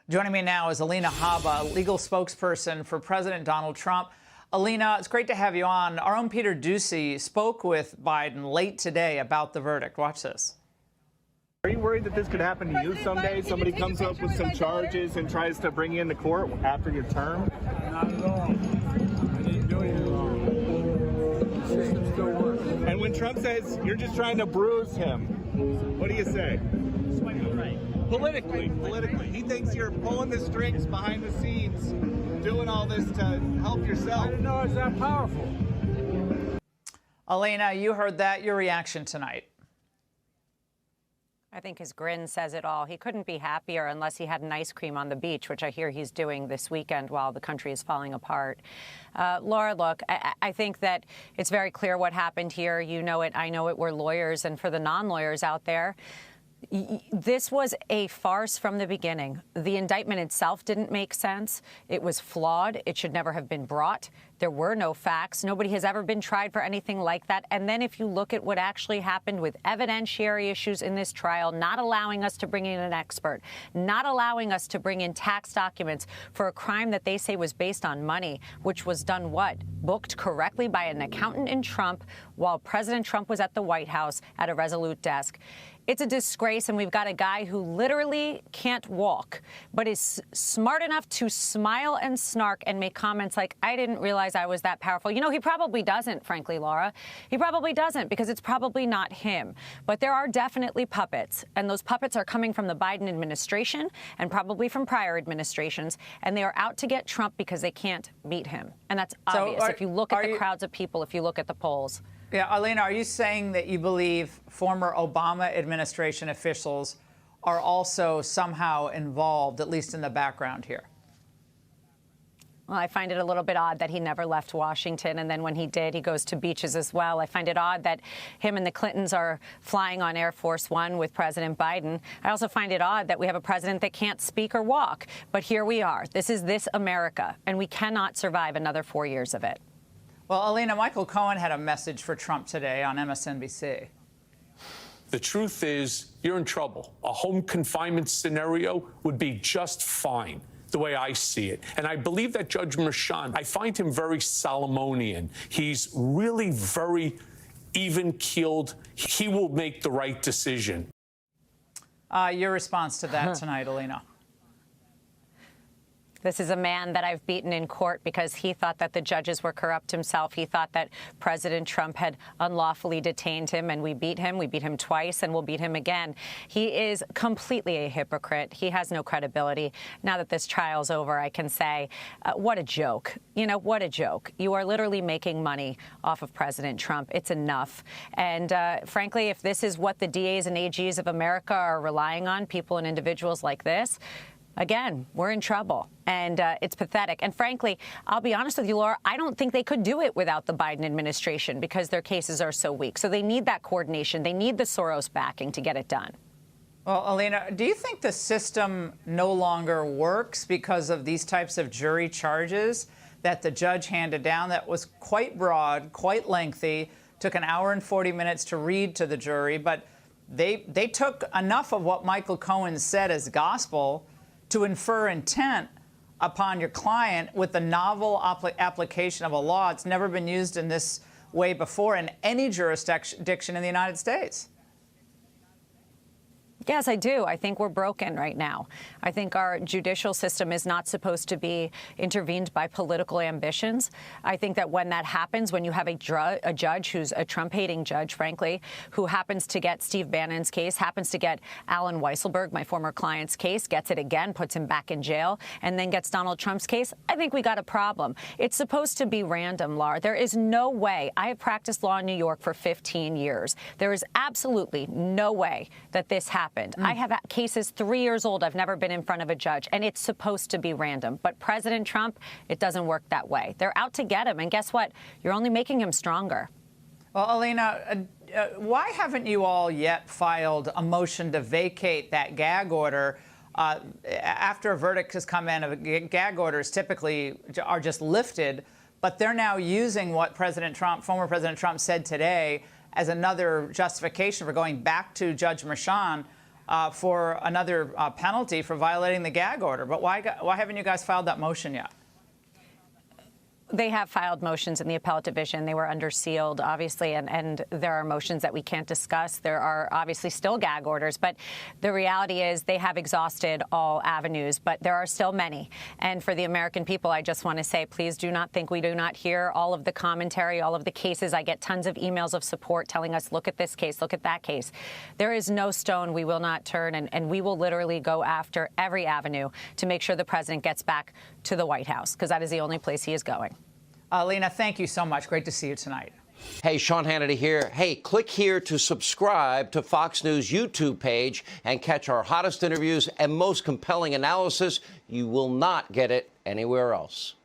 Joining me now is Alina Habba, legal spokesperson for President Donald Trump. Alina, it's great to have you on. Our own Peter Doocy spoke with Biden late today about the verdict. Watch this. Are you worried that this could happen to you someday? Somebody comes up with some charges and tries to bring you into court after your term? Not at all. I didn't do anything wrong. The system still works. And when Trump says you're just trying to bruise him, what do you say? Politically, he thinks you're pulling the strings behind the scenes, doing all this to help yourself. I didn't know it was that powerful. Alina, you heard that. Your reaction tonight? I think his grin says it all. He couldn't be happier unless he had an ice cream on the beach, which I hear he's doing this weekend while the country is falling apart. Laura, look, I think that it's very clear what happened here. You know it. I know it. We're lawyers. And for the non-lawyers out there, this was a farce from the beginning. The indictment itself didn't make sense. It was flawed. It should never have been brought. There were no facts. Nobody has ever been tried for anything like that. And then if you look at what actually happened with evidentiary issues in this trial, not allowing us to bring in an expert, not allowing us to bring in tax documents for a crime that they say was based on money, which was done what? Booked correctly by an accountant in Trump while President Trump was at the White House at a Resolute desk. It's a disgrace, and we've got a guy who literally can't walk, but is smart enough to smile and snark and make comments like, I didn't realize I was that powerful. You know, he probably doesn't, frankly, Laura. He probably doesn't, because it's probably not him. But there are definitely puppets, and those puppets are coming from the Biden administration and probably from prior administrations, and they are out to get Trump because they can't beat him. And that's obvious if you look at the crowds of people, if you look at the polls. Yeah, Alina, are you saying that you believe former Obama administration officials are also somehow involved, at least in the background here? Well, I find it a little bit odd that he never left Washington, and then when he did, he goes to beaches as well. I find it odd that him and the Clintons are flying on Air Force One with President Biden. I also find it odd that we have a president that can't speak or walk. But here we are. This is this America, and we cannot survive another 4 years of it. Well, Alina, Michael Cohen had a message for Trump today on MSNBC. The truth is, you're in trouble. A home confinement scenario would be just fine, the way I see it. And I believe that Judge Merchan, I find him very Solomonian. He's really very even-keeled. He will make the right decision. Your response to that tonight, Alina? This is a man that I've beaten in court because he thought that the judges were corrupt himself. He thought that President Trump had unlawfully detained him, and we beat him. We beat him twice, and we'll beat him again. He is completely a hypocrite. He has no credibility. Now that this trial's over, I can say, what a joke. You know, what a joke. You are literally making money off of President Trump. It's enough. And frankly, if this is what the DAs and AGs of America are relying on, people and individuals like this, again, we're in trouble, and it's pathetic. And frankly, I'll be honest with you, Laura, I don't think they could do it without the Biden administration because their cases are so weak. So they need that coordination. They need the Soros backing to get it done. Well, Alina, do you think the system no longer works because of these types of jury charges that the judge handed down that was quite broad, quite lengthy, took an hour and 40 minutes to read to the jury, but they took enough of what Michael Cohen said as gospel to infer intent upon your client with the novel application of a law. It's never been used in this way before in any jurisdiction in the United States. Yes, I do. I think we're broken right now. I think our judicial system is not supposed to be intervened by political ambitions. I think that when that happens, when you have a judge who's a Trump-hating judge, frankly, who happens to get Steve Bannon's case, happens to get Alan Weisselberg, my former client's case, gets it again, puts him back in jail, and then gets Donald Trump's case, I think we got a problem. It's supposed to be random, Laura. There is no way. I have practiced law in New York for 15 years. There is absolutely no way that this happened. I have cases 3 years old. I've never been in front of a judge, and it's supposed to be random. But President Trump, it doesn't work that way. They're out to get him, and guess what? You're only making him stronger. Well, Alina, why haven't you all yet filed a motion to vacate that gag order? After a verdict has come in, gag orders typically are just lifted, but they're now using what former President Trump said today as another justification for going back to Judge Merchan for another penalty for violating the gag order. But why haven't you guys filed that motion yet? They have filed motions in the appellate division. They were under sealed, obviously, and there are motions that we can't discuss. There are obviously still gag orders, but the reality is they have exhausted all avenues, but there are still many. And for the American people, I just want to say, please do not think we do not hear all of the commentary, all of the cases. I get tons of emails of support telling us, look at this case, look at that case. There is no stone we will not turn, and we will literally go after every avenue to make sure the president gets back to the White House, because that is the only place he is going. Lena, thank you so much. Great to see you tonight. Hey, Sean Hannity here. Hey, click here to subscribe to Fox News YouTube page and catch our hottest interviews and most compelling analysis. You will not get it anywhere else.